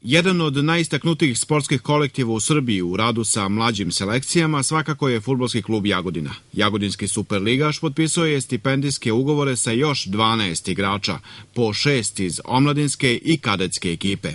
Jedan od najistaknutijih sportskih kolektiva u Srbiji u radu sa mlađim selekcijama svakako je Fudbalski klub Jagodina. Jagodinski superligaš potpisao je stipendijske ugovore sa još 12 igrača, po 6 iz omladinske i kadetske ekipe.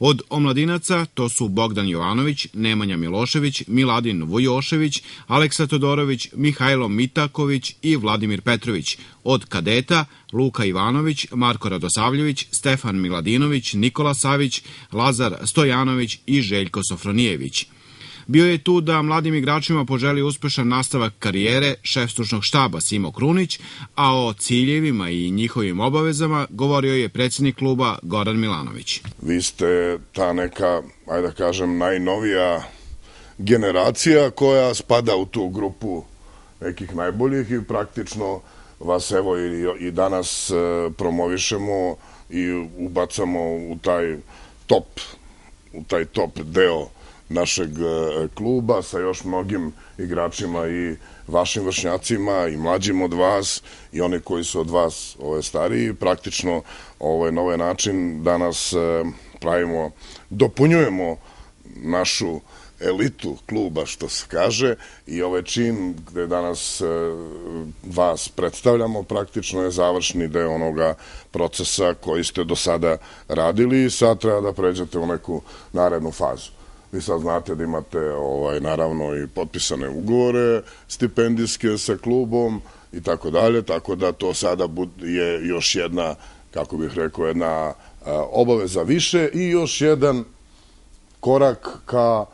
Od omladinaca to su Bogdan Jovanović, Nemanja Milošević, Miladin Vujošević, Aleksa Todorović, Mihajlo Mitaković i Vladimir Petrović. Od kadeta Luka Ivanović, Marko Radosavljević, Stefan Miladinović, Nikola Savić, Lazar Stojanović i Željko Sofronijević. Bio je tu da mladim igračima poželi uspešan nastavak karijere šef stručnog štaba Simo Krunić, a o ciljevima i njihovim obavezama govorio je predsjednik kluba Goran Milanović. Vi ste ta neka, ajde da kažem, najnovija generacija koja spada u tu grupu nekih najboljih i praktično vas evo i danas promovišemo i ubacamo u taj top deo našeg kluba sa još mnogim igračima i vašim vršnjacima i mlađim od vas i oni koji su od vas stariji. Praktično na ovaj način danas pravimo, dopunjujemo našu elitu kluba, što se kaže, i ovaj čin gde danas vas predstavljamo praktično je završni deo onoga procesa koji ste do sada radili i sad treba da pređete u neku narednu fazu. Vi sad znate da imate naravno i potpisane ugovore stipendijske sa klubom i tako dalje, tako da to sada je još jedna, kako bih rekao, jedna obaveza više i još jedan korak ka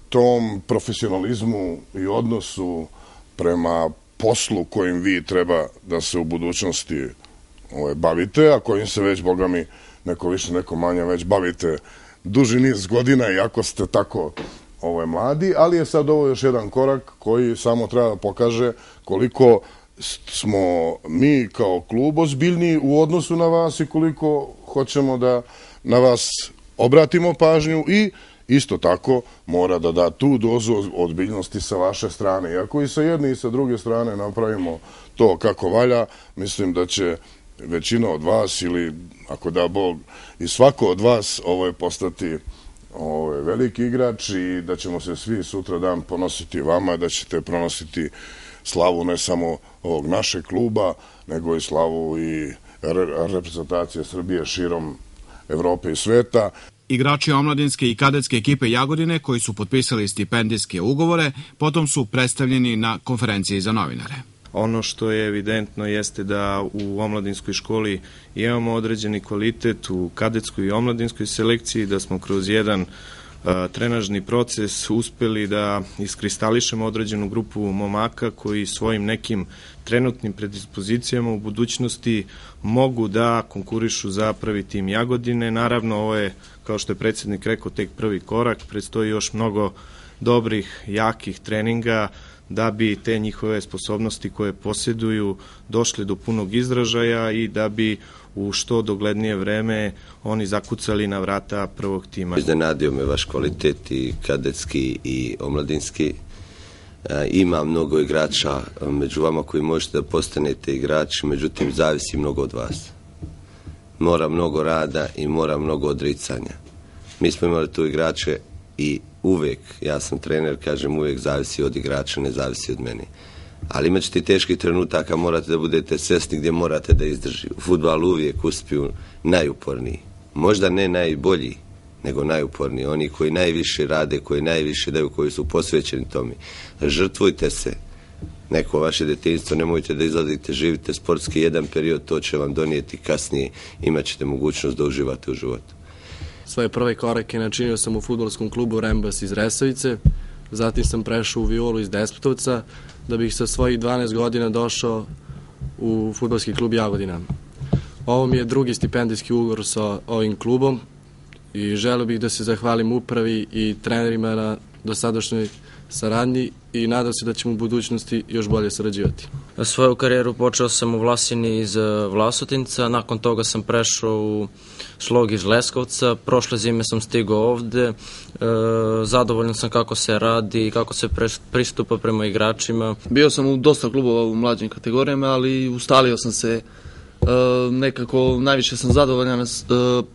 tom profesionalizmu i odnosu prema poslu kojim vi treba da se u budućnosti bavite, a kojim se već, boga mi, neko više, neko manje već bavite duži niz godina, iako ste tako mladi, ali je sad ovo još jedan korak koji samo treba da pokaže koliko smo mi kao klub ozbiljni u odnosu na vas i koliko hoćemo da na vas obratimo pažnju i isto tako mora da da tu dozu ozbiljnosti sa vaše strane. Iako i sa jedne i sa druge strane napravimo to kako valja, mislim da će većina od vas ili, ako da Bog, i svako od vas postati veliki igrač i da ćemo se svi sutra dan ponositi vama, da ćete pronositi slavu ne samo ovog našeg kluba, nego i slavu i reprezentacije Srbije širom Evrope i sveta. Igrači omladinske i kadetske ekipe Jagodine koji su potpisali stipendijske ugovore potom su predstavljeni na konferenciji za novinare. Ono što je evidentno jeste da u omladinskoj školi imamo određeni kvalitet u kadetskoj i omladinskoj selekciji, da smo kroz jedan trenažni proces uspeli da iskristališemo određenu grupu momaka koji svojim nekim trenutnim predispozicijama u budućnosti mogu da konkurišu za prvi tim Jagodine. Naravno, ovo je, kao što je predsjednik rekao, tek prvi korak, predstoji još mnogo dobrih, jakih treninga da bi te njihove sposobnosti koje posjeduju došle do punog izražaja i da bi u što doglednije vreme oni zakucali na vrata prvog tima. Iznenadio me vaš kvalitet i kadetski i omladinski. Ima mnogo igrača među vama koji možete da postanete igrači, međutim zavisi mnogo od vas. Mora mnogo rada i mora mnogo odricanja. Mi smo imali tu igrače i uvek, ja sam trener, kažem uvek zavisi od igrača, ne zavisi od meni. Ali imat ćete teških trenutaka, morate da budete svesni gdje morate da izdrži. U fudbalu uvijek uspiju najuporniji. Možda ne najbolji, nego najuporniji. Oni koji najviše rade, koji najviše daju, koji su posvećeni tome. Žrtvujte se. Neko vaše detinjstvo, nemojte da izlazite, živite sportski jedan period, to će vam donijeti kasnije. Imat ćete mogućnost da uživate u životu. Svoje prve korake načinio sam u fudbalskom klubu Rembas iz Resavice, zatim sam prešao u Violu iz Despotovca, da bih sa svojih 12 godina došao u fudbalski klub Jagodina. Ovo mi je drugi stipendijski ugovor sa ovim klubom i želeo bih da se zahvalim upravi i trenerima na dosadašnjoj saradnji i nadam se da ćemo u budućnosti još bolje sarađivati. Svoju karijeru počeo sam u Vlasini iz Vlasotinca, nakon toga sam prešao u Slog iz Leskovca, prošle zime sam stigao ovde, zadovoljan sam kako se radi i kako se pristupa prema igračima. Bio sam u dosta klubova u mlađim kategorijama, ali ustalio sam se nekako, najviše sam zadovoljan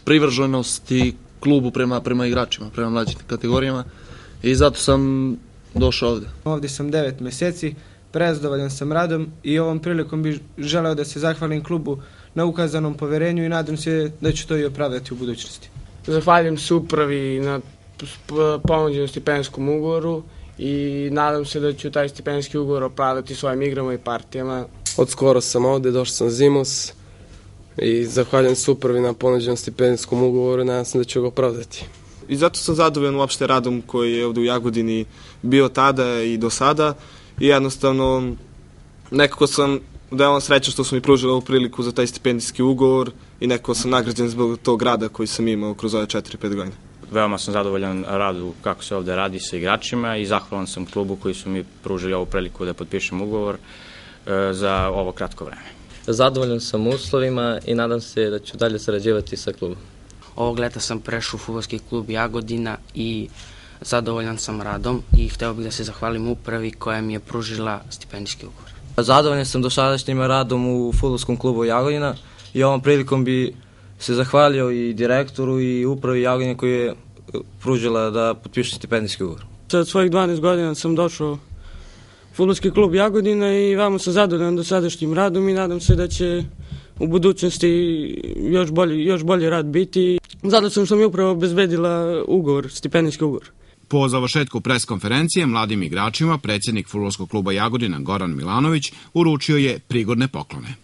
privrženosti klubu prema igračima, prema mlađim kategorijama i zato sam došao ovde. Ovde sam 9 meseci, prezadovoljan sam radom i ovom prilikom bih želeo da se zahvalim klubu na ukazanom poverenju i nadam se da ću to i opravdati u budućnosti. Zahvaljujem se upravi na ponuđenom stipendijskom ugovoru i nadam se da ću taj stipendijski ugovor opravdati svojim igrama i partijama. Od skoro sam ovde, došao sam zimus i zahvaljujem se upravi na ponuđenom stipendijskom ugovoru i nadam se da ću ga opravdati. I zato sam zadovoljan uopšte radom koji je ovde u Jagodini bio tada i do sada i jednostavno nekako sam veoma srećan što su mi pružili ovu priliku za taj stipendijski ugovor i nekako sam nagrađen zbog tog rada koji sam imao kroz ove 4-5 godina. Veoma sam zadovoljan radu kako se ovde radi sa igračima i zahvalan sam klubu koji su mi pružili ovu priliku da potpišem ugovor za ovo kratko vreme. Zadovoljan sam uslovima i nadam se da ću dalje sarađivati sa klubom. Ovog leta sam prešao u fudbalski klub Jagodina i zadovoljan sam radom i hteo bih da se zahvalim upravi koja mi je pružila stipendijski ugovor. Zadovoljan sam dosadašnjim radom u fudbalskom klubu Jagodina i ovom prilikom bi se zahvalio i direktoru i upravi Jagodina koji je pružila da potpiše stipendijski ugovor. Od svojih 12 godina sam došao u fudbalski klub Jagodina i vama sam zadovoljan dosadašnjim radom i nadam se da će u budućnosti još bolji rad biti. Zato sam mi upravo obezbedila ugovor, stipendijski ugovor. Po završetku pres konferencije mladim igračima predsjednik fudbalskog kluba Jagodina Goran Milanović uručio je prigodne poklone.